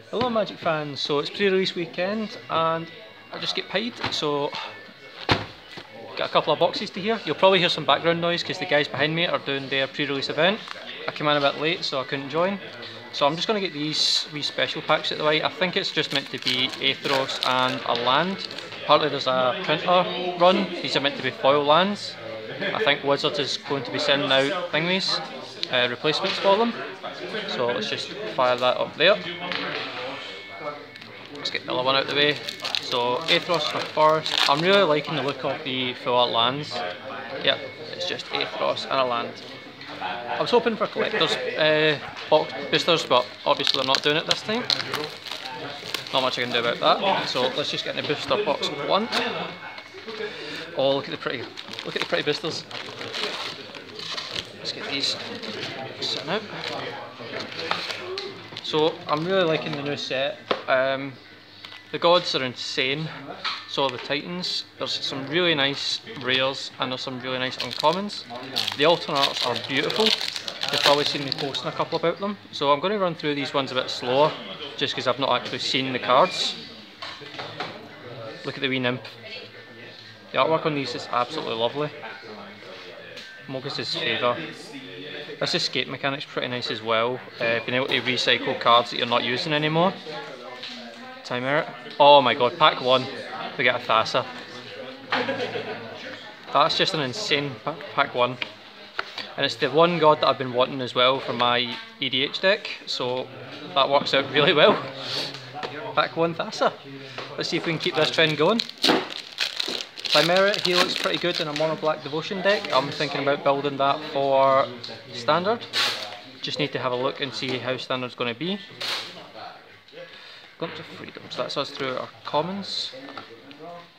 Hello Magic fans, so it's pre-release weekend and I just get paid, so got a couple of boxes to hear. You'll probably hear some background noise because the guys behind me are doing their pre-release event. I came in a bit late so I couldn't join. So I'm just going to get these wee special packs out of the way. I think it's just meant to be a Theros and a land. Partly there's a printer run, these are meant to be foil lands. I think Wizards is going to be sending out thingies, replacements for them. So let's just fire that up there. Let's get the other one out of the way. So Aethros for first. I'm really liking the look of the full art lands. Yep, it's just Aethros and a land. I was hoping for collectors box boosters, but obviously they're not doing it this time. Not much I can do about that. So let's just get in the booster box one. Oh, look at the pretty boosters. Let's get these sitting out. So I'm really liking the new set. The gods are insane, so are the titans. There's some really nice rares and there's some really nice uncommons. The alternates are beautiful. You've probably seen me posting a couple about them. So I'm going to run through these ones a bit slower, just because I've not actually seen the cards. Look at the wee nymph. The artwork on these is absolutely lovely. Mogus's favour. This escape mechanic's pretty nice as well. Being able to recycle cards that you're not using anymore. Timer. Oh my god, pack one, we get a Thassa. That's just an insane pack one. And it's the one god that I've been wanting as well for my EDH deck, so that works out really well. Pack one Thassa. Let's see if we can keep this trend going. Chimera, he looks pretty good in a mono black devotion deck. I'm thinking about building that for standard. Just need to have a look and see how standard's going to be. Glimpse of Freedom, so that's us through our commons.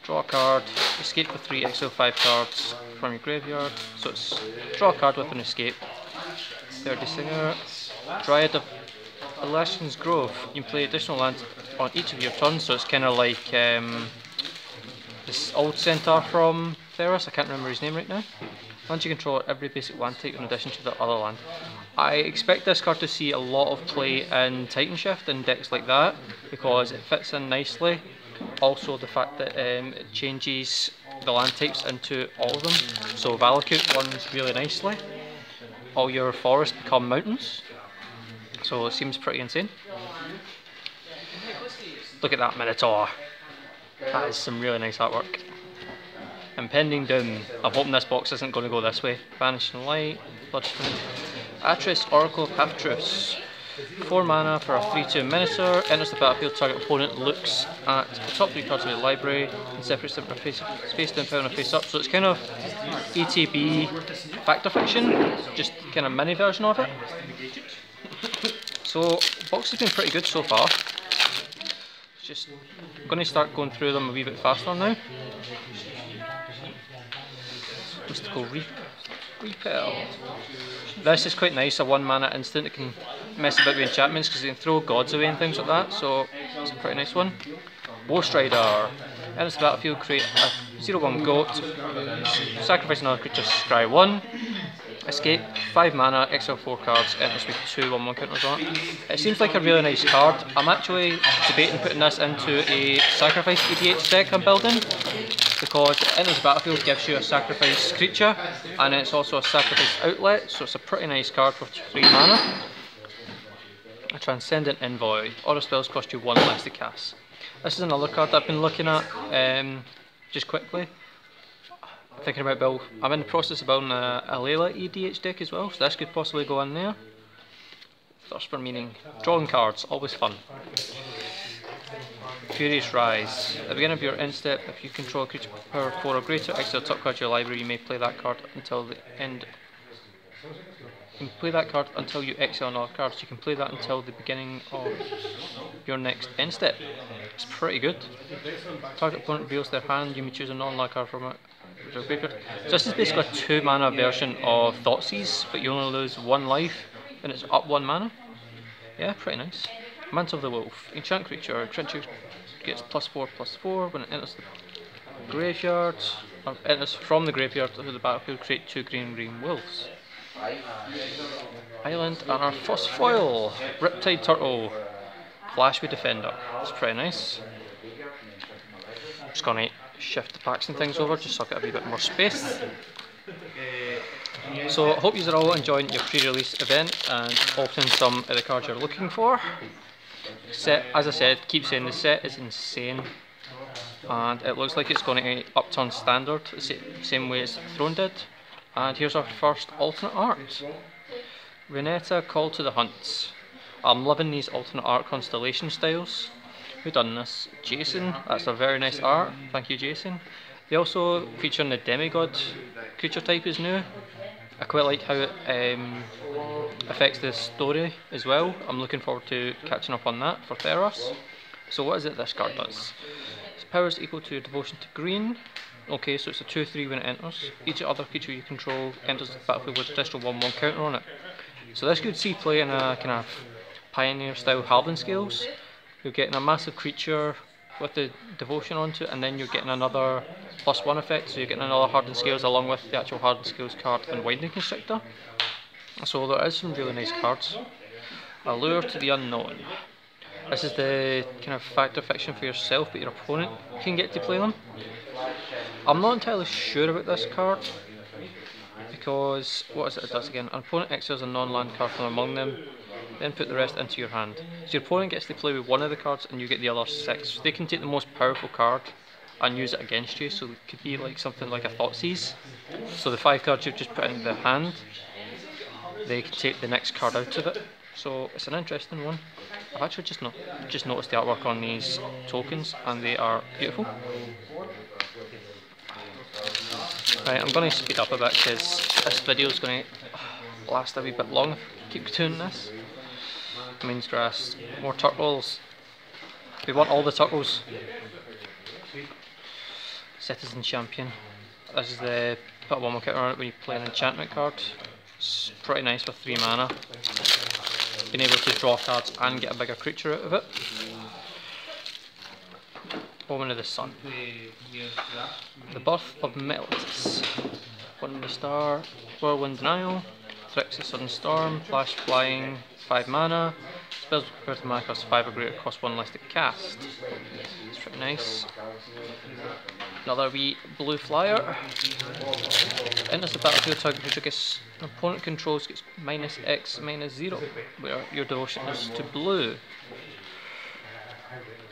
Draw a card, escape with 3 exile 5 cards from your graveyard. So it's draw a card with an escape. Third Singer, Dryad of Elastion's Grove. You can play additional lands on each of your turns, so it's kind of like this old centaur from Theros, I can't remember his name right now. Lands you control every basic land type in addition to the other land. I expect this card to see a lot of play in Titan Shift and decks like that because it fits in nicely. Also the fact that it changes the land types into all of them. So Valakut runs really nicely. All your forests become mountains. So it seems pretty insane. Look at that Minotaur. That is some really nice artwork. Impending Doom. I'm hoping this box isn't going to go this way. Vanishing Light, Bloodstone. Atris, Oracle of Half-Truths. 4 mana for a 3/2 Minotaur. Enters the battlefield, target opponent looks at the top 3 cards of the library and separates them from face down, power, and face up. So it's kind of ETB Fact or Fiction, just kind of mini version of it. So the box has been pretty good so far. Just I'm going to start going through them a wee bit faster now. Mystical Repel. This is quite nice, a 1 mana instant. It can mess about with enchantments because you can throw gods away and things like that, so it's a pretty nice one. Warstrider. Enters the battlefield, create a 0/1 goat, sacrifice another creature, scry 1. Escape, 5 mana, exile 4 cards, enters with 2 1/1 counters on it. It seems like a really nice card. I'm actually debating putting this into a sacrifice EDH deck I'm building because it enters the battlefield, gives you a sacrifice creature, and it's also a sacrifice outlet, so it's a pretty nice card for 3 mana. A Transcendent Envoy. All spells cost you 1 less to cast. This is another card that I've been looking at just quickly. I'm in the process of building a Layla EDH deck as well, so this could possibly go in there. Thirst for Meaning. Drawing cards, always fun. Furious Rise. At the beginning of your end step, if you control a creature power 4 or greater, exile top card of your library, you may play that card until the end. You can play that card until you exile another card, so you can play that until the beginning of your next end step. It's pretty good. Target opponent reveals their hand, you may choose a non-land card from it. So this is basically a 2 mana version of Thoughtseize, but you only lose 1 life and it's up 1 mana. Yeah, pretty nice. Mantle of the Wolf. Enchant creature. Creature gets +4/+4 when it enters the graveyard. Or enters from the graveyard to the battlefield, create 2 green wolves. Island and our first foil, Riptide Turtle. Flashway Defender. It's pretty nice. I'm just going to shift the packs and things over just so I get a wee bit more space. So I hope you are all enjoying your pre-release event and opening some of the cards you're looking for. Set, as I said, keep saying the set is insane, and it looks like it's going to be upped on standard the same way as the Throne did. And here's our first alternate art. Renetta, Call to the Hunt. I'm loving these alternate art constellation styles. Who done this? Jason. That's a very nice art. Thank you, Jason. They also feature the demigod creature type is new. I quite like how it affects the story as well. I'm looking forward to catching up on that for Theros. So what is it this card does? Its power is equal to devotion to green. Okay, so it's a 2/3 when it enters. Each other creature you control enters the battlefield with additional 1/1 counter on it. So this could see play in a kind of pioneer style Halving Scales. You're getting a massive creature with the devotion onto it, and then you're getting another +1 effect, so you're getting another Hardened Scales along with the actual Hardened Scales card and Winding Constrictor. So there is some really nice cards. Allure to the Unknown. This is the kind of fact or fiction for yourself, but your opponent can get to play them. I'm not entirely sure about this card, because what is it does again? An opponent exiles a non-land card from among them, then put the rest into your hand. So your opponent gets to play with one of the cards and you get the other 6. So they can take the most powerful card and use it against you, so it could be like something like a Thoughtseize. So the 5 cards you've just put in the hand, they can take the next card out of it. So it's an interesting one. I've actually just noticed the artwork on these tokens and they are beautiful. Right, I'm going to speed up a bit because this video is going to last a wee bit long if I keep doing this. Means grass, more turtles. We want all the turtles. Citizen Champion. This is the put 1/1 counter on it when you play an enchantment card. It's pretty nice with 3 mana. Being able to draw cards and get a bigger creature out of it. Omen of the Sun. The Birth of Meletis. 1 the Star, Whirlwind Denial, Phyrexian Sudden Storm, Flash Flying, 5 mana. Spells with mana cost 5 or greater, cost 1 less to cast. It's pretty nice. Another wee blue flyer. Enters the battlefield, target creature gets an opponent controls gets -X -0, where your devotion is to blue.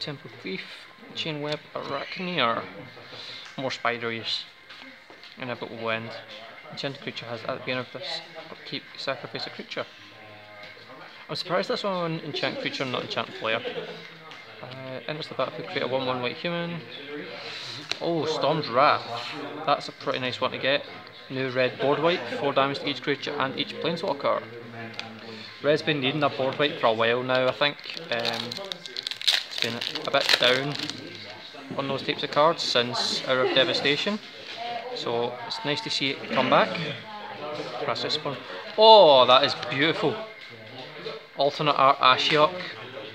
Temple Thief, Chain Web, Arachneer. More spideries. Inevitable Wind. Enchanted creature has at the beginning of this upkeep sacrifice a creature. I'm surprised this one on enchant creature, not enchant player. Enters the battlefield, create a 1/1 white human. Oh, Storm's Wrath. That's a pretty nice one to get. New red board wipe, 4 damage to each creature and each planeswalker. Red's been needing a board wipe for a while now, I think. It's been a bit down on those types of cards since Hour of Devastation. So it's nice to see it come back. Oh, that is beautiful. Alternate art Ashiok.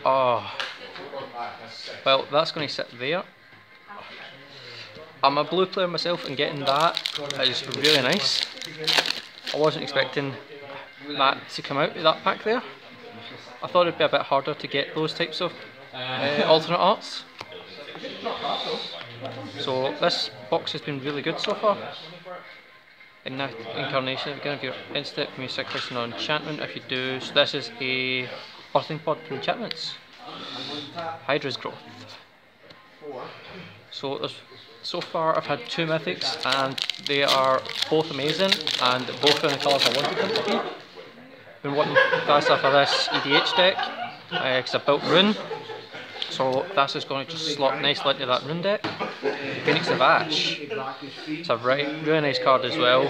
Oh. Well, that's going to sit there. I'm a blue player myself, and getting that is really nice. I wasn't expecting that to come out of that pack there. I thought it'd be a bit harder to get those types of alternate arts. So this box has been really good so far. In that incarnation, again, if you're instant, you may sacrifice an enchantment. If you do, so this is a Birthing Pod for enchantments. Hydra's Growth. So far I've had 2 mythics and they are both amazing and both in the colours I wanted them to be. Been wanting Thassa for this EDH deck because I built Rune, so Thassa's going to just slot nicely into that Rune deck. Phoenix of Ash. It's a really nice card as well.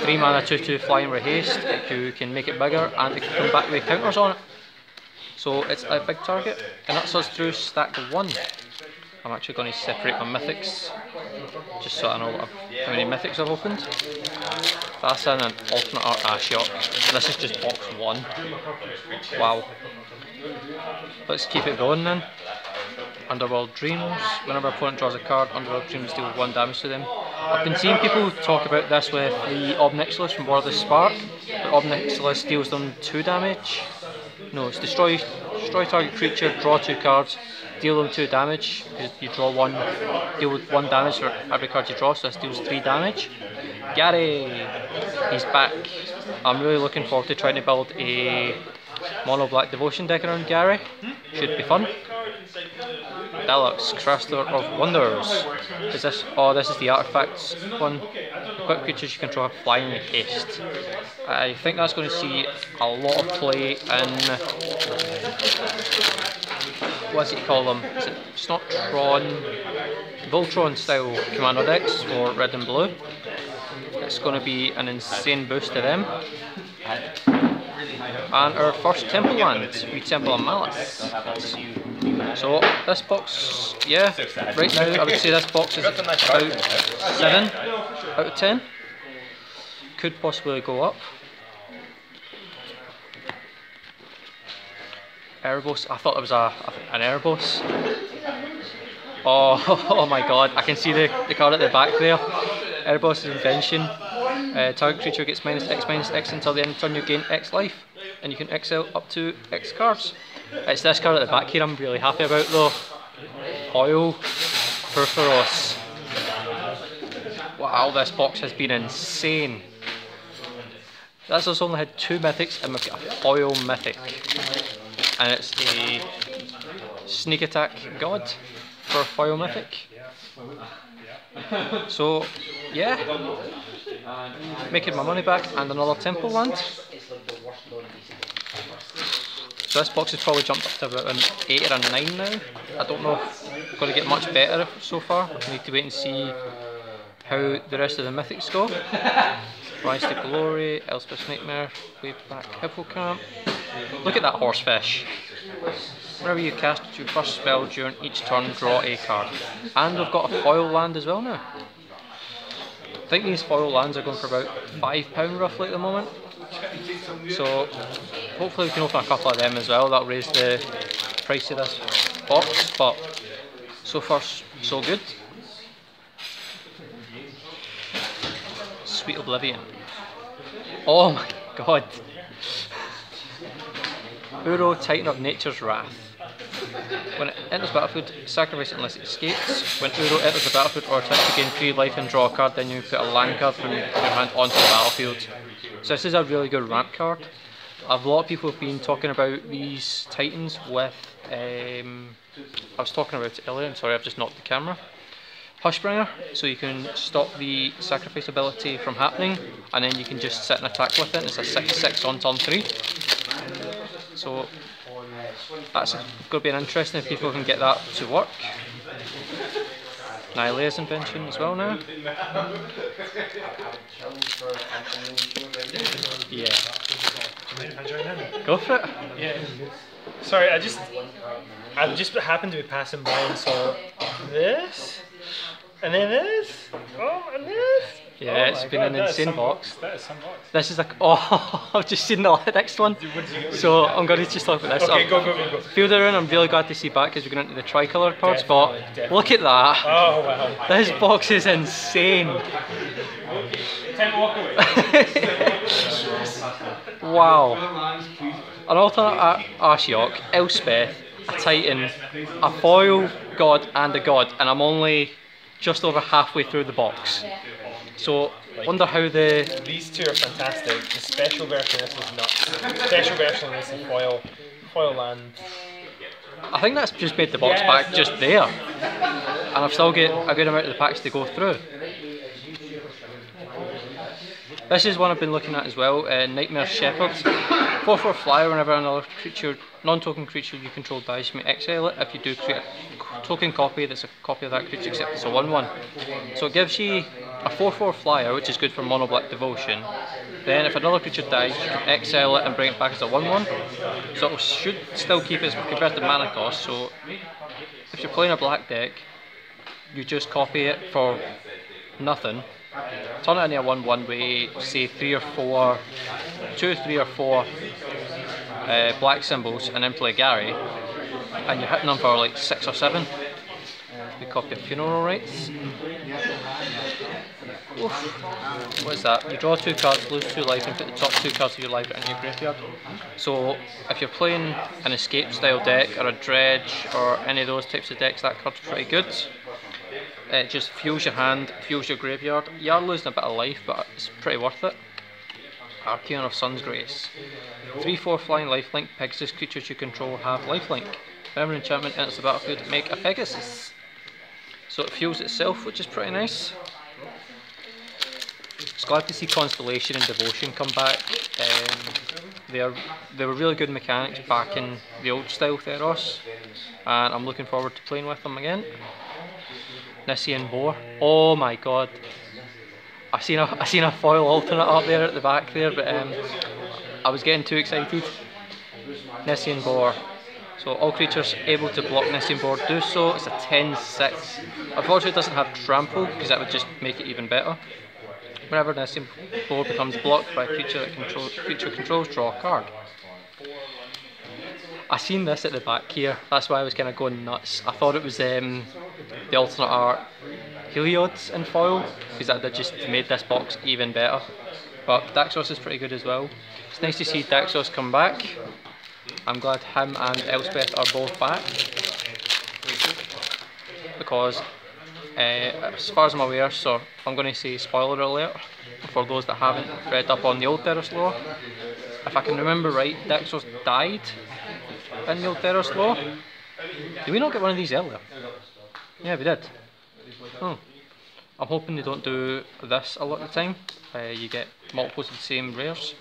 3 mana 2/2 flying with haste. You can make it bigger and it can come back with counters on it. So it's a big target and that's us through stack 1. I'm actually going to separate my mythics just so I know how many mythics I've opened. That's in an alternate art Ashiok. This is just box 1. Wow. Let's keep it going then. Underworld Dreams. Whenever opponent draws a card, Underworld Dreams deal 1 damage to them. I've been seeing people talk about this with the Obnixilis from War of the Spark. The Obnixilis deals them 2 damage. No, it's destroy target creature, draw 2 cards, deal them 2 damage, because you draw 1, deal with 1 damage for every card you draw, so this deals 3 damage. Gary! He's back. I'm really looking forward to trying to build a mono black devotion deck around Gary. Should be fun. Deluxe, Crafter of Wonders. Is this? Oh, this is the artifacts one. Equip creatures you control have flying and haste. I think that's going to see a lot of play in. What does it call them? It's not Tron. Voltron style commander decks for red and blue. It's going to be an insane boost to them. And our first temple land, we Temple of Malice. So this box, yeah, right now I would say this box is about 7 out of 10. Could possibly go up. Erebos, I thought it was an Erebos. Oh, oh my god, I can see the card at the back there. Erebos' invention. Target creature gets -X until the end of the turn, you gain X life. And you can exile up to X cards. It's this card at the back here I'm really happy about though. Oil for Theros. Wow, this box has been insane. This has only had 2 mythics and we've got a foil mythic. And it's a sneak attack god for a foil mythic. So, yeah. Making my money back and another temple land. So this box has probably jumped up to about an 8 or a 9 now. I don't know if it's going to get much better so far. We need to wait and see how the rest of the mythics go. Rise to Glory, Elspeth's Nightmare, Wave Back Hippocamp. Look at that horsefish. Whenever you cast your first spell during each turn, draw a card. And we've got a foil land as well now. I think these foil lands are going for about £5 roughly at the moment. So hopefully we can open a couple of them as well. That'll raise the price of this box, but so far so good. Sweet Oblivion. Oh my god. Uro, Titan of Nature's Wrath. When it enters battlefield, sacrifice it unless it escapes. When Uro enters the battlefield or attacks, you gain 3 life and draw a card, then you put a land card from your hand onto the battlefield. So this is a really good ramp card. A lot of people have been talking about these Titans with, I was talking about it earlier, I'm sorry I've just knocked the camera. Hushbringer, so you can stop the sacrifice ability from happening, and then you can just sit and attack with it. It's a 6/6 on turn 3. So that's going to be an interesting if people can get that to work. Nylea's invention as well now. Yeah. Go for it. Yeah. Sorry, I just happened to be passing by and saw this, and then this, oh, and this. Yeah, oh it's been an insane box. That is some box. This is oh, I've just seen the next one. So I'm going to just talk about this. Okay, go. Field around, I'm really glad to see back as we're going into the tricolour cards, but look at that. Oh wow. This box is insane. Walk away. Wow. An alternate Ashiok, Elspeth, a Titan, a foil god and a god, and I'm only just over halfway through the box. So, wonder how These two are fantastic. The special version of this is nuts. Special version of this is foil land. I think that's just made the box back just there. And I've still got a good amount of the packs to go through. This is one I've been looking at as well, Nightmare Shepherd. 4/4 flyer, whenever another creature, non-token creature you control dies, you may exile it. If you do, create a token copy that's a copy of that creature, except it's a 1/1. So it gives you a 4/4 flyer, which is good for mono black devotion. Then if another creature dies, you can exile it and bring it back as a 1/1. So it should still keep its converted mana cost. So if you're playing a black deck, you just copy it for nothing. Turn it into a 1/1 with, say, 3 or 4 black symbols, and then play Gary, and you're hitting them for like 6 or 7. We copy of funeral rites. Oof. What is that? You draw 2 cards, lose 2 life, and put the top 2 cards of your library into your graveyard. So if you're playing an escape style deck or a dredge or any of those types of decks, that card's pretty good. It just fuels your hand, fuels your graveyard. You are losing a bit of life, but it's pretty worth it. Arcane of Sun's Grace. 3/4 flying lifelink. Pegasus creatures you control have lifelink. Whenever an enchantment enters the battlefield, make a Pegasus. So it fuels itself, which is pretty nice. It's glad to see Constellation and Devotion come back. They were really good mechanics back in the old style Theros, and I'm looking forward to playing with them again. Nissian Boar. Oh my god. I seen a foil alternate up there at the back there, but I was getting too excited. Nissian Boar. So all creatures able to block Nissian Boar do so. It's a 10/6. Unfortunately it doesn't have trample, because that would just make it even better. Whenever Nissian Boar becomes blocked by a creature that controls, draw a card. I seen this at the back here, that's why I was kind of going nuts. I thought it was the alternate art Heliods in foil, because that just made this box even better. But Daxos is pretty good as well. It's nice to see Daxos come back. I'm glad him and Elspeth are both back, because as far as I'm aware, so I'm going to say spoiler alert for those that haven't read up on the old Theros lore. If I can remember right, Daxos died in the old Theros lore. Did we not get one of these earlier? Yeah, we did. Oh. I'm hoping they don't do this a lot of the time. You get multiples of the same rares.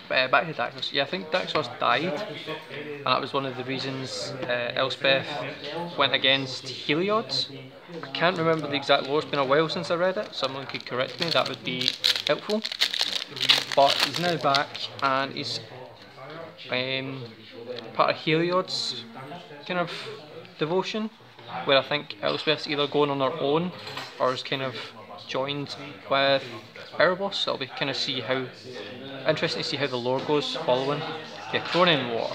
Back to Daxos. Yeah, I think Daxos died, and that was one of the reasons Elspeth went against Heliods. I can't remember the exact lore, it's been a while since I read it, someone could correct me, that would be helpful. But he's now back, and he's part of Heliod's kind of devotion, where I think Elspeth's either going on her own or is kind of joined with Erebos. So it'll be kind of interesting to see how the lore goes following the Acronian War.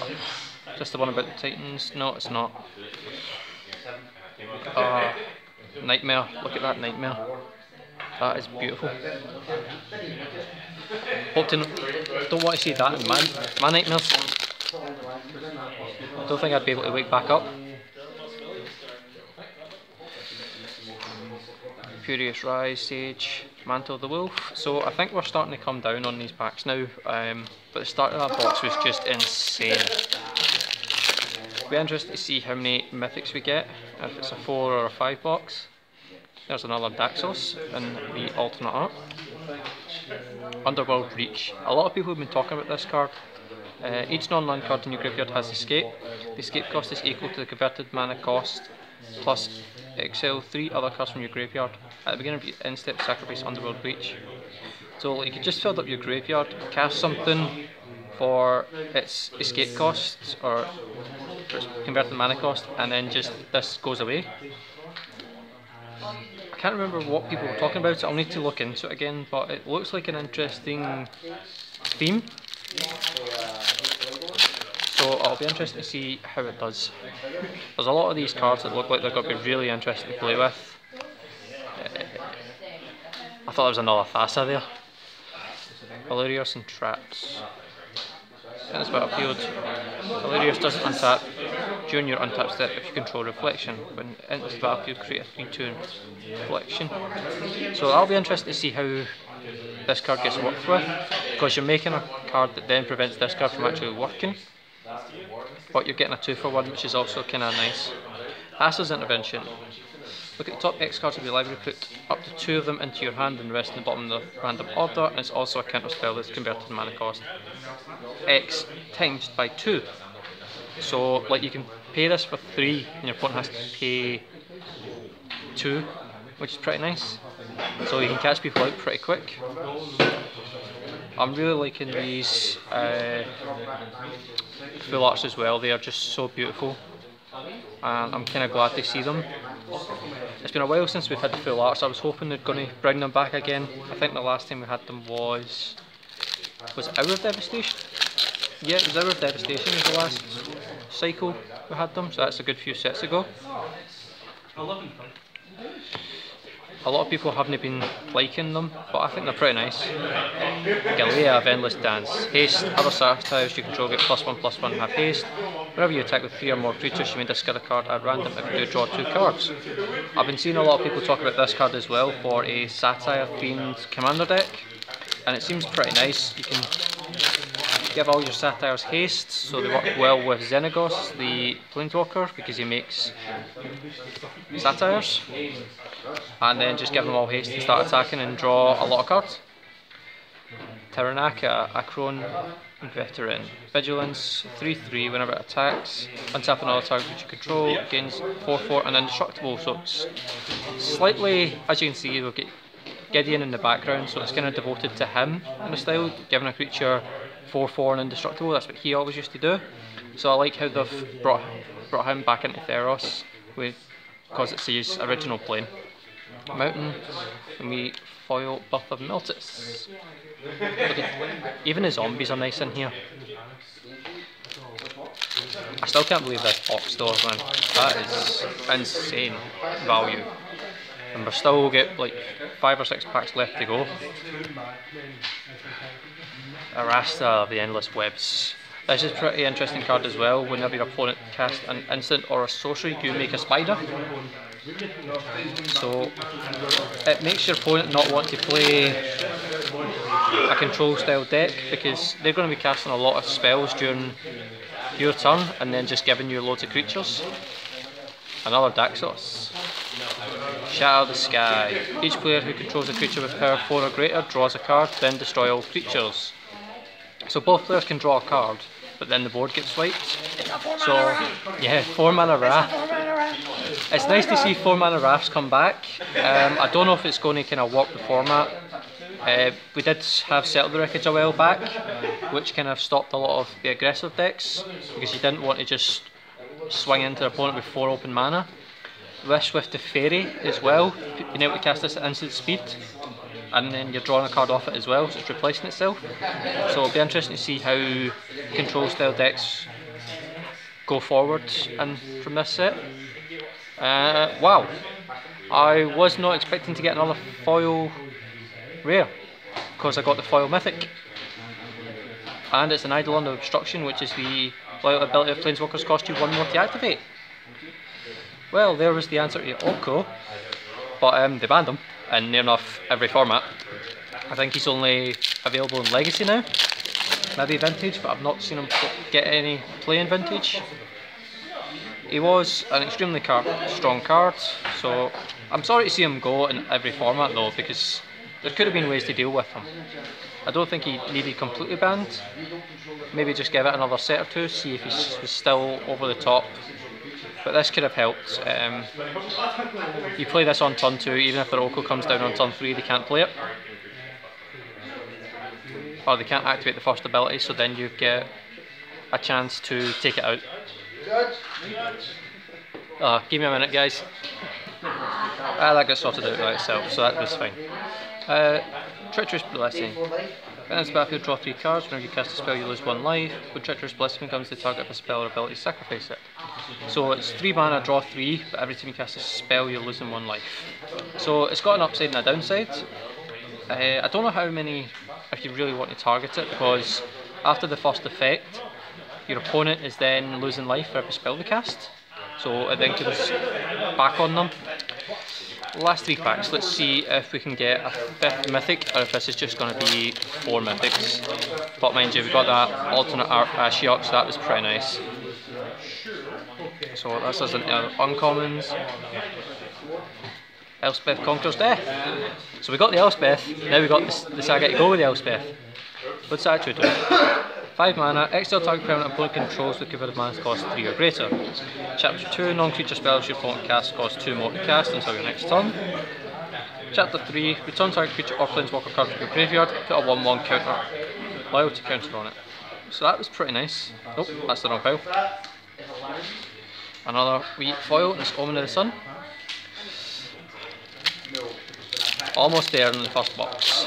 Just the one about the Titans? No, it's not. Nightmare. Look at that nightmare. That is beautiful. Don't want to see that in my nightmares. I don't think I'd be able to wake back up. Furious Rise, Sage, Mantle of the Wolf. So I think we're starting to come down on these packs now, but the start of that box was just insane. It'll be interesting to see how many mythics we get, if it's a 4 or a 5 box. There's another Daxos in the alternate art. Underworld Reach. A lot of people have been talking about this card. Each non-land card in your graveyard has escape. The escape cost is equal to the converted mana cost plus exile 3 other cards from your graveyard. At the beginning of your end step, sacrifice Underworld Reach. So you could just fill up your graveyard, cast something for its escape cost or its converted mana cost, and then just this goes away. I can't remember what people were talking about, so I'll need to look into it again, but it looks like an interesting theme. So it'll be interesting to see how it does. There's a lot of these cards that look like they're going to be really interesting to play with. I thought there was another Thassa there. Valerius and Traps. And it's about appealed. Valerius doesn't untap during your untap step if you control Reflection. When it enters the battlefield, create a 3/2 Reflection. So I'll be interested to see how this card gets worked with, because you're making a card that then prevents this card from actually working. But you're getting a 2-for-1, which is also kind of nice. Thassa's Intervention. Look at the top X cards of your library, put up to 2 of them into your hand and the rest in the bottom of the random order, and it's also a counter spell that's converted mana cost X times by 2. So like you can pay this for 3 and your opponent has to pay 2, which is pretty nice. So you can catch people out pretty quick. I'm really liking these full arts as well, they are just so beautiful. And I'm kind of glad to see them. It's been a while since we've had the full arts. I was hoping they're going to bring them back again. I think the last time we had them was it Hour of Devastation? Yeah, it was Hour of Devastation was the last cycle we had them, so that's a good few sets ago. A lot of people haven't been liking them, but I think they're pretty nice. Galea of Endless Dance. Haste, other satires you control get +1/+1 have haste. Whenever you attack with 3 or more creatures, you may discard a card at random. If you do, draw 2 cards. I've been seeing a lot of people talk about this card as well for a satire themed commander deck, and it seems pretty nice. You can give all your satires haste, so they work well with Xenagos, the planeswalker, because he makes satires. And then just give them all haste and start attacking and draw a lot of cards. Taranaka, Akron Veteran. Vigilance, 3/3 whenever it attacks. Untap another target which you control, gains 4/4 and indestructible. So it's slightly, as you can see, we'll get Gideon in the background, so it's kind of devoted to him in the style, giving a creature 4/4 and indestructible. That's what he always used to do. So I like how they've brought him back into Theros because it's his original plane. Mountain, and we foil Birth of Miltis. Even the zombies are nice in here. I still can't believe this box though, man. That is insane value. And we've still got like 5 or 6 packs left to go. Arasta of the Endless Webs. This is a pretty interesting card as well. Whenever your opponent casts an instant or a sorcery, you make a spider. So it makes your opponent not want to play a control style deck, because they're going to be casting a lot of spells during your turn and then just giving you loads of creatures. Another Daxos. Shatter the Sky. Each player who controls a creature with power 4 or greater draws a card, then destroy all creatures. So both players can draw a card, but then the board gets swiped. So yeah, 4 mana Wrath. It's nice to see 4 mana Wraths come back. I don't know if it's going to kind of work the format. We did have Settle the Wreckage a while back, which kind of stopped a lot of the aggressive decks, because you didn't want to just swing into an opponent with 4 open mana. Wish with the Fairy as well, being able to cast this at instant speed, and then you're drawing a card off it as well, so it's replacing itself. So it'll be interesting to see how control style decks go forward and from this set. Wow, I was not expecting to get another foil rare, because I got the foil mythic, and it's an Eidolon of Obstruction, which is the loyal ability of Planeswalkers, cost you 1 more to activate. Well, there was the answer to Oko, but they banned him in near enough every format. I think he's only available in Legacy now, maybe Vintage, but I've not seen him get any play in Vintage. He was an extremely strong card, so I'm sorry to see him go in every format though, because there could have been ways to deal with him. I don't think he needed completely banned. Maybe just give it another set or 2, see if he's still over the top. But this could have helped. You play this on turn 2, even if their Oko comes down on turn 3, they can't play it. Or they can't activate the first ability, so then you get a chance to take it out. Give me a minute, guys. That got sorted out by itself, so that was fine. Treacherous Blessing. When this battlefield, draw 3 cards. Whenever you cast a spell, you lose 1 life. When Treacherous Blessing becomes the target of a spell or ability, sacrifice it. So it's 3 mana, draw 3, but every time you cast a spell, you're losing 1 life. So it's got an upside and a downside. I don't know how many, if you really want to target it, because after the first effect, your opponent is then losing life for every spell they cast. So it then comes back on them. Last 3 packs, let's see if we can get a 5th mythic, or if this is just going to be 4 mythics. But mind you, we got that alternate art Ashiok, so that was pretty nice. So this is an uncommons. Elspeth Conquers Death. So we got the Elspeth, now we got the Saga to go with the Elspeth. What's that actually do? 5 mana, exile target permanent opponent controls with cumulative mana cost 3 or greater. Chapter 2, non-creature spells your opponent casts cost 2 more to cast until your next turn. Chapter 3, return target creature or planeswalker card from your graveyard, put a 1/1 counter, loyalty counter on it. So that was pretty nice. Oh, that's the wrong pile. Another wee foil, and it's Omen of the Sun. Almost there in the first box.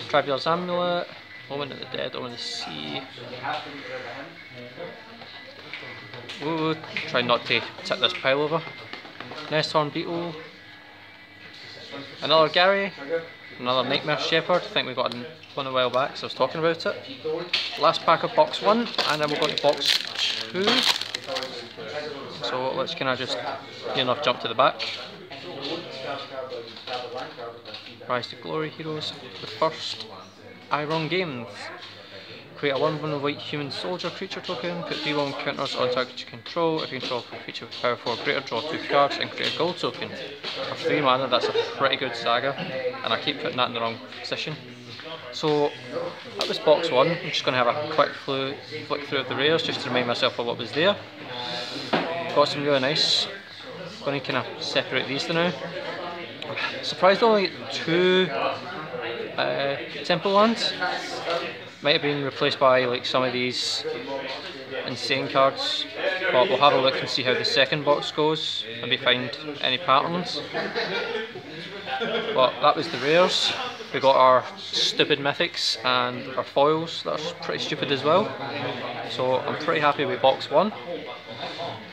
Traveler's Amulet, Omen of the Dead, Omen of the Sea. Ooh, try not to tip this pile over. Nesthorn Beetle. Another Gary. Another Nightmare Shepherd. I think we got one a while back, so I was talking about it. Last pack of box 1, and then we'll go to box 2. So let's kind of just near enough jump to the back. Rise to Glory Heroes. The first Iron Games. Create a 1/1 white human soldier creature token, put 3/1 counters on target you control. If you control a creature with power 4 greater, draw 2 cards and create a gold token. For 3 mana, that's a pretty good saga, and I keep putting that in the wrong position. So that was box 1. I'm just going to have a quick flick through of the rares just to remind myself of what was there. Got some really nice. Going to kind of separate these now. Surprised only 2 temple lands. Might have been replaced by like some of these insane cards, but we'll have a look and see how the second box goes, maybe find any patterns. But that was the rares. We got our stupid mythics and our foils that are pretty stupid as well. So I'm pretty happy with box 1.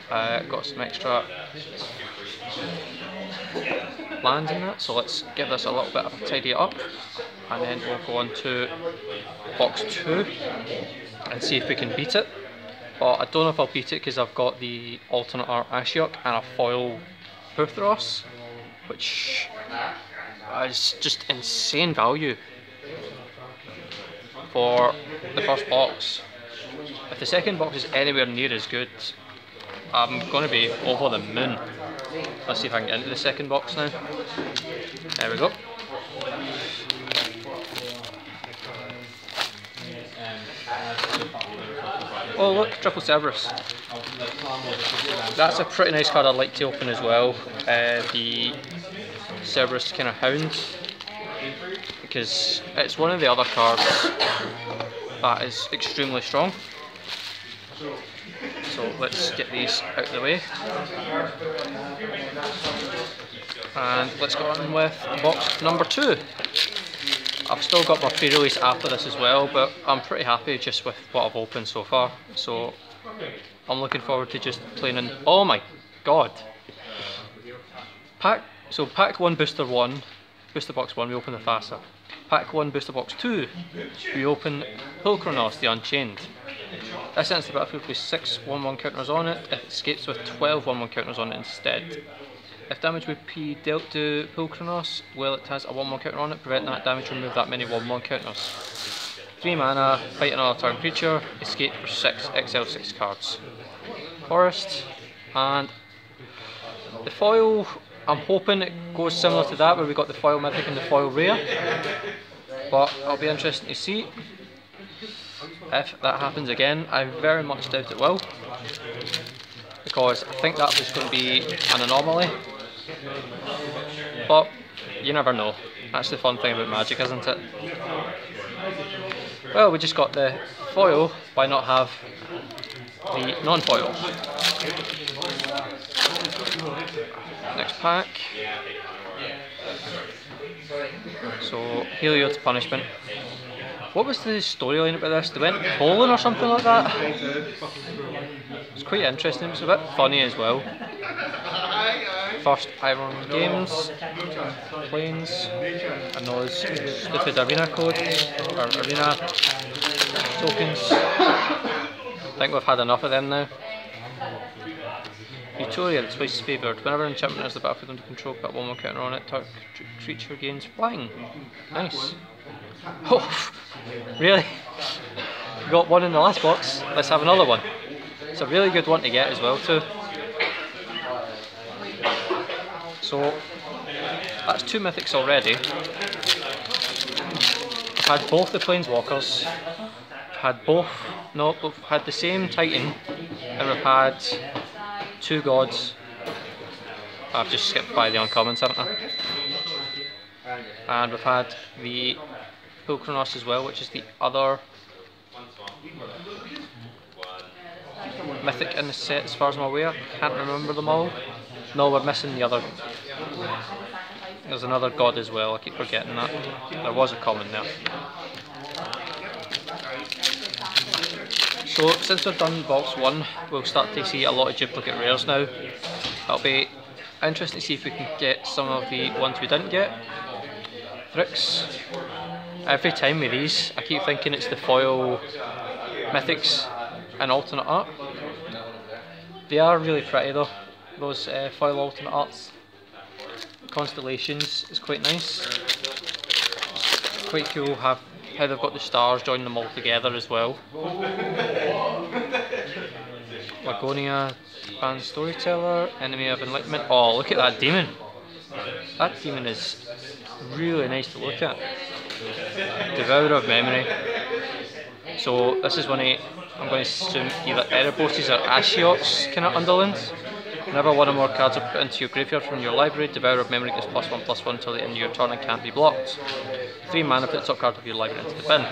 Got some extra lands in that, so let's give this a little bit of a tidy it up, and then we'll go on to box 2 and see if we can beat it. But I don't know if I'll beat it because I've got the alternate art Ashiok and a foil Theros, which is just insane value for the first box. If the second box is anywhere near as good, I'm going to be over the moon. Let's see if I can get into the second box now. There we go. Oh look, triple Cerberus. That's a pretty nice card I'd like to open as well. The Cerberus kind of Hound, because it's one of the other cards that is extremely strong. So let's get these out of the way. And let's go on with box number 2. I've still got my pre-release after this as well, but I'm pretty happy just with what I've opened so far. So I'm looking forward to just playing in. Oh my god! Pack 1 booster 1, booster box 1, we open the Thassa. Pack 1 booster box 2, we open Pulchronos the Unchained. This enters the battlefield with 6 1/1 counters on it. It escapes with 12 1/1 counters on it instead. If damage would be dealt to Pulchronos, well, it has a 1/1 counter on it. Prevent that damage, remove that many 1/1 counters. 3 mana, fight another target creature, escape for 6, exile 6 cards. Forest, and the foil, I'm hoping it goes similar to that, where we got the foil mythic and the foil rare. But it'll be interesting to see if that happens again. I very much doubt it will, because I think that was going to be an anomaly. But you never know. That's the fun thing about Magic, isn't it? Well, we just got the foil, why not have the non-foil? Next pack. So, Heliod's Punishment. What was the storyline about this? They went bowling or something like that? It's quite interesting, it's a bit funny as well. First Iron Games, Planes, and those stupid arena codes, or arena tokens. I think we've had enough of them now. Utoria, the Twice Favoured. Whenever enchantment enters the battlefield under control, put 1/1 counter on it, target creature gains flying. Nice. Oh, really? We got one in the last box, let's have another one. It's a really good one to get as well too. So, that's 2 mythics already. I've had both the Planeswalkers, we've had the same Titan, and we've had 2 gods. I've just skipped by the uncommons, haven't I? And we've had the Pulchronos as well, which is the other mythic in the set as far as I'm aware. Can't remember them all. No, we're missing the other. There's another god as well, I keep forgetting that. There was a common there. So since we've done box 1, we'll start to see a lot of duplicate rares now. It'll be interesting to see if we can get some of the ones we didn't get. Tricks. Every time with these, I keep thinking it's the foil mythics and alternate art. They are really pretty though, those foil alternate arts. Constellations is quite nice. It's quite cool how they've got the stars join them all together as well. Lagonia, Band Storyteller, Enemy of Enlightenment. Oh, look at that demon! That demon is really nice to look at. Devourer of Memory. So this is one of, I'm going to assume, either Ereboses or Ashioks kind of underlings. Whenever one or more cards are put into your graveyard from your library, Devourer of Memory gets +1/+1 until the end of your turn and can't be blocked. 3 mana, put the top card of your library into the bin.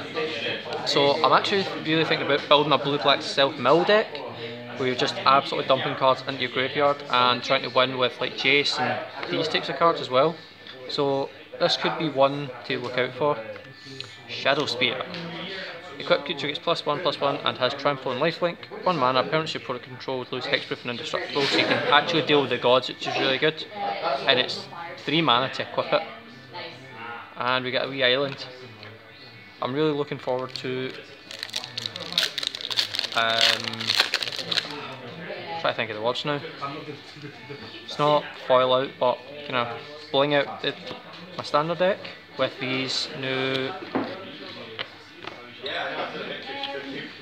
So I'm actually really thinking about building a blue-black self-mill deck, where you're just absolutely dumping cards into your graveyard and trying to win with like Jace and these types of cards as well. So this could be one to look out for. Shadow Spear. Equipped creature gets +1/+1 and has Trample and Lifelink. 1 mana, permanents your opponent controls lose hexproof and indestructible, so you can actually deal with the gods, which is really good. And it's 3 mana to equip it. And we get a wee island. I'm really looking forward to try to think of the words now. It's not foil out, but kind of bling out my standard deck with these new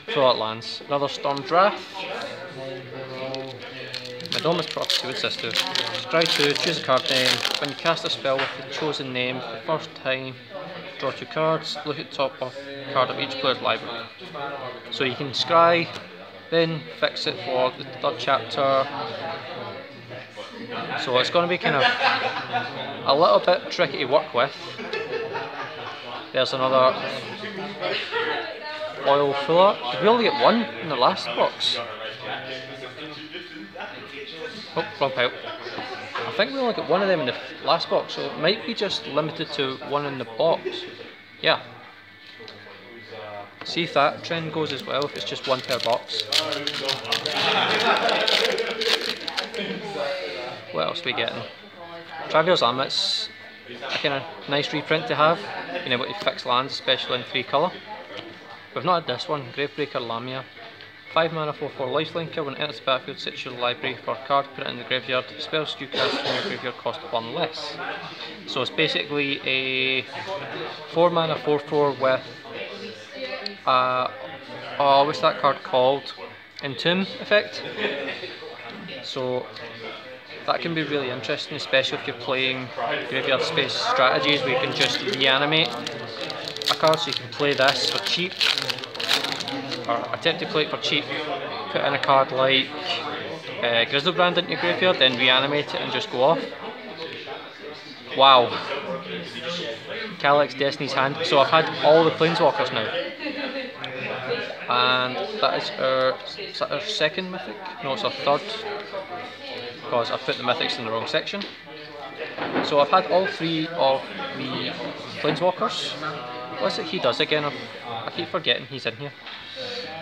throw lands. Another Storm Draft. Madoma's Prophecy with Sister. Scry 2, choose a card name. When you cast a spell with the chosen name for the first time, draw 2 cards, look at the top card of each player's library. So you can scry, then fix it for the 3rd chapter. So it's going to be kind of a little bit tricky to work with. There's another foil filler. Did we only get 1 in the last box? Oh, wrong pile. I think we only got 1 of them in the last box, so it might be just limited to 1 in the box. Yeah. See if that trend goes as well, if it's just 1 per box. What else are we getting? Traveler's Amit's a kind of nice reprint to have, being able to fix lands, especially in 3 colour. We've not had this one, Gravebreaker Lamia. 5 mana 4/4 lifelinker. When it enters the battlefield, search your library for a card, put it in the graveyard. Spells you cast from your graveyard cost 1 less. So it's basically a 4 mana 4/4 with oh, what's that card called? Entomb effect. So that can be really interesting, especially if you're playing graveyard space strategies where you can just reanimate a card, so you can play this for cheap, or attempt to play it for cheap, put in a card like Grizzlebrand into your graveyard, then reanimate it and just go off. Wow. Calyx Destiny's Hand. So I've had all the Planeswalkers now. And that is our 2nd mythic? No, it's our 3rd, because I've put the mythics in the wrong section. So I've had all 3 of the Planeswalkers. What's it he does again? I keep forgetting he's in here.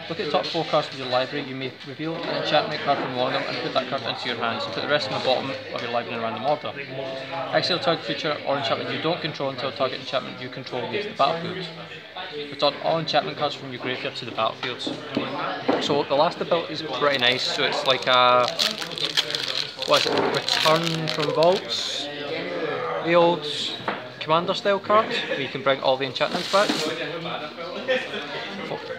Look at the top 4 cards of your library. You may reveal an enchantment card from one of them and put that card into your hands. Put the rest in the bottom of your library in random order. Exile target creature or enchantment you don't control until target enchantment you control leaves the battlefield. Return all enchantment cards from your graveyard to the battlefield. So the last ability is pretty nice. So it's like a, what is it? Return from Vaults. The old Commander style card where you can bring all the enchantments back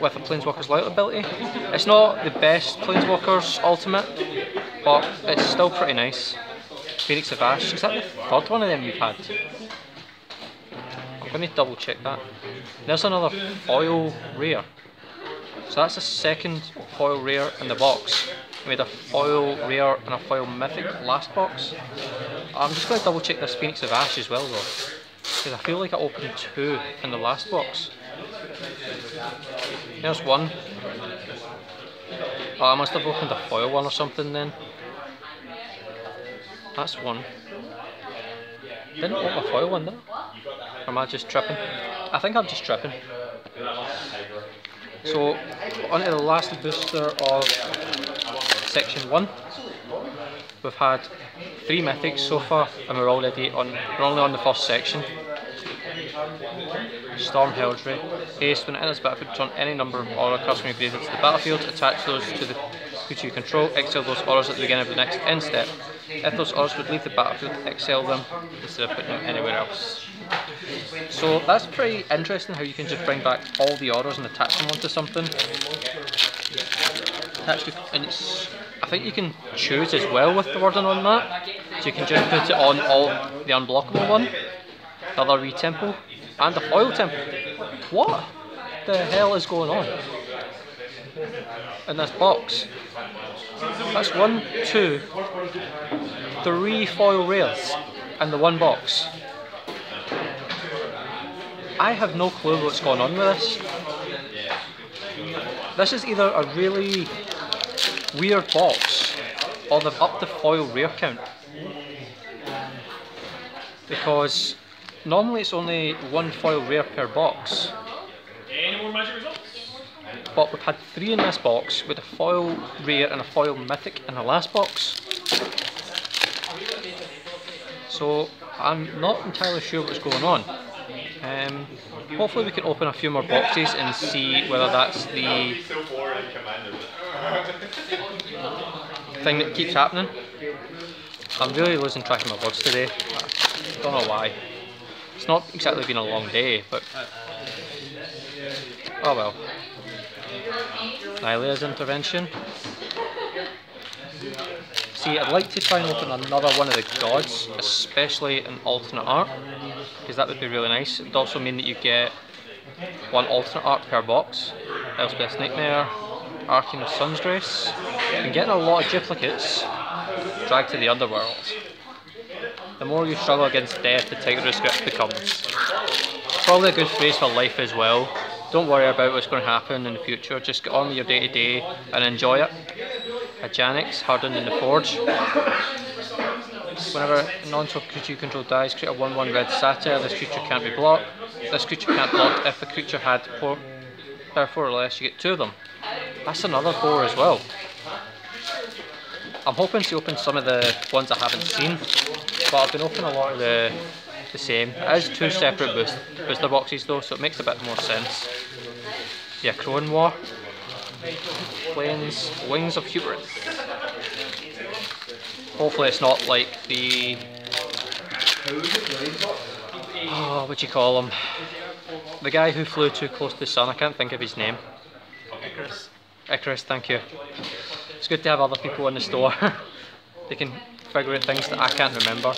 with a Planeswalker's Light ability. It's not the best Planeswalker's ultimate, but it's still pretty nice. Phoenix of Ash, is that the 3rd one of them we've had? I'm going to double check that. There's another foil rare. So that's the 2nd foil rare in the box. We had a foil rare and a foil mythic last box. I'm just going to double check this Phoenix of Ash as well though, because I feel like I opened 2 in the last box. There's 1. Oh, I must have opened a foil one or something then. That's 1. Didn't open a foil one, did I? Or am I just tripping? I think I'm just tripping. So, on to the last booster of section 1. We've had 3 mythics so far, and we're only on the first section. Storm Heraldry. Haste, when it enters the battlefield, turn any number of aura cards from your graveyard to the battlefield, attach those to the creature you control, exile those auras at the beginning of the next end step. If those auras would leave the battlefield, exile them instead of putting them anywhere else. So that's pretty interesting how you can just bring back all the auras and attach them onto something. And I think you can choose as well with the wording on that. So you can just put it on all the unblockable one, the other re-temple, and the foil temple. What the hell is going on in this box? That's 1, 2, 3 foil rares in the one box. I have no clue what's going on with this. This is either a really weird box or they've upped the foil rare count. Because normally it's only 1 foil rare per box. Any more magic results? But we've had 3 in this box with a foil rare and a foil mythic in the last box. So I'm not entirely sure what's going on. Hopefully we can open a few more boxes and see whether that's the thing that keeps happening. I'm really losing track of my words today. I don't know why. It's not exactly been a long day, but oh well. Nylea's intervention. See, I'd like to try and open another one of the gods, especially an alternate art, because that would be really nice. It would also mean that you get 1 alternate art per box. Elspeth's Nightmare, Arcane of Sun's Grace. And getting a lot of duplicates, dragged to the underworld. The more you struggle against death, the tighter the script becomes. Probably a good phrase for life as well. Don't worry about what's going to happen in the future, just get on with your day to day and enjoy it. A Janix, hardened in the Forge. Whenever a non-sword creature you control dies, create a 1/1 red satyr. This creature can't be blocked. This creature can't block if the creature had 4 or less, you get 2 of them. That's another 4 as well. I'm hoping to open some of the ones I haven't seen, but I've been opening a lot of the same. It is 2 separate booster boxes though, so it makes a bit more sense. Yeah, Crone War. Plains, Wings of Hubris. Hopefully it's not like the... oh, what do you call him? The guy who flew too close to the sun, I can't think of his name. Icarus. Icarus, thank you. It's good to have other people in the store. They can figure out things that I can't remember.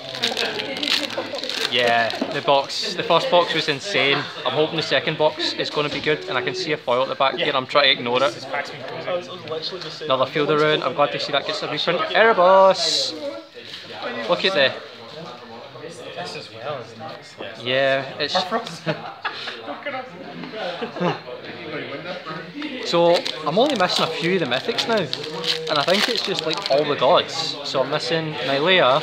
Yeah, the first box was insane. I'm hoping the second box is going to be good, and I can see a foil at the back here. I'm trying to ignore it. Another field around. I'm glad to see that gets a reprint. Erebos! Look at the... This as well is nice. yeah, it's... So, I'm only missing a few of the mythics now, and I think it's just like all the gods. So I'm missing Nylea,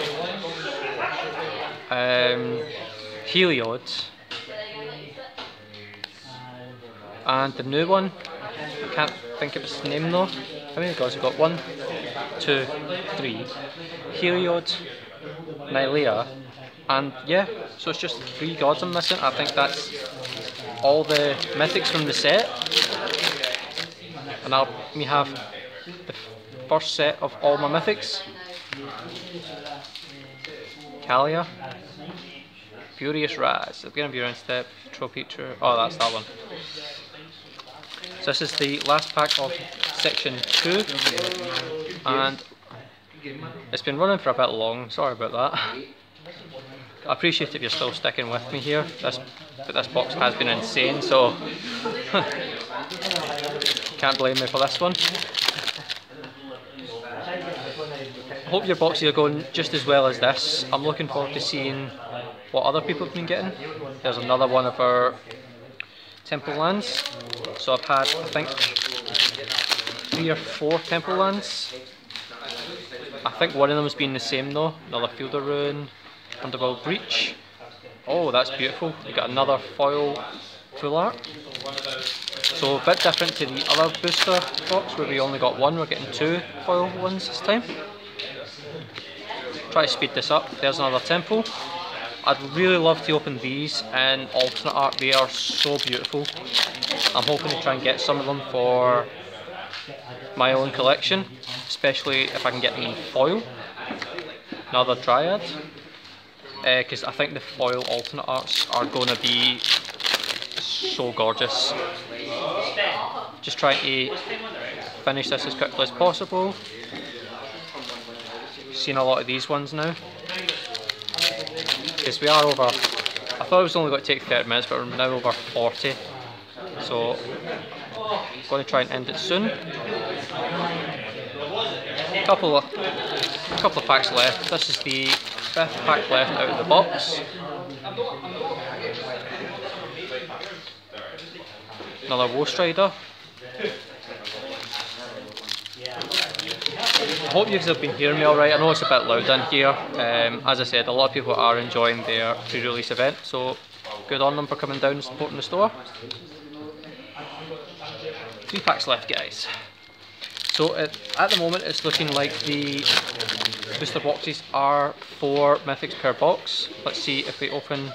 Heliod, and the new one, I can't think of its name though. How many gods have got? 1, 2, 3. Heliod, Nylea, and yeah, so it's just 3 gods I'm missing. I think that's all the mythics from the set. And we have the first set of all my mythics. Kalia, Furious Rise, the beginning of your end step, Tropeature, oh that's that one. So this is the last pack of section 2, and it's been running for a bit long, sorry about that. I appreciate if you're still sticking with me here, but this box has been insane, so can't blame me for this one. I hope your boxes are going just as well as this. I'm looking forward to seeing what other people have been getting. There's another one of our temple lands. So I've had, I think, 3 or 4 temple lands. I think one of them has been the same though. Another Fielder Rune, Underworld Breach. Oh, that's beautiful. We got another foil full art. So a bit different to the other booster box where we only got one, we're getting 2 foil ones this time. Try to speed this up. There's another temple. I'd really love to open these in alternate art, they are so beautiful. I'm hoping to try and get some of them for my own collection, especially if I can get them in foil. Another Dryad, because I think the foil alternate arts are going to be so gorgeous. Just trying to finish this as quickly as possible. Seen a lot of these ones now. Because we are over, I thought it was only going to take 30 minutes, but we're now over 40. So, I'm going to try and end it soon. Couple of packs left. This is the 5th pack left out of the box. Another Woe Strider. I hope you guys have been hearing me alright. I know it's a bit loud in here. As I said, a lot of people are enjoying their pre-release event, so good on them for coming down and supporting the store. 3 packs left, guys. So at the moment it's looking like the booster boxes are 4 mythics per box. Let's see if we open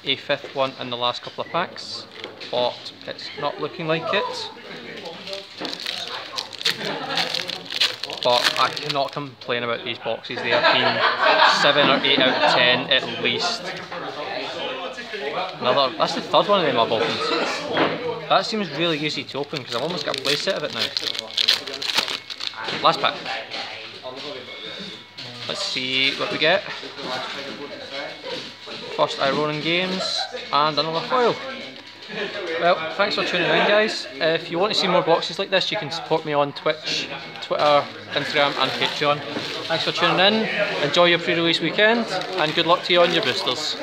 a 5th one in the last couple of packs, but it's not looking like it. But I cannot complain about these boxes, they have been 7 or 8 out of 10 at least. That's the 3rd one of them I've opened. That seems really easy to open because I've almost got a playset of it now. Last pack. Let's see what we get. First Ironing Games and another foil. Well, thanks for tuning in, guys. If you want to see more boxes like this, you can support me on Twitch, Twitter, Instagram and Patreon. Thanks for tuning in, enjoy your pre-release weekend and good luck to you on your boosters.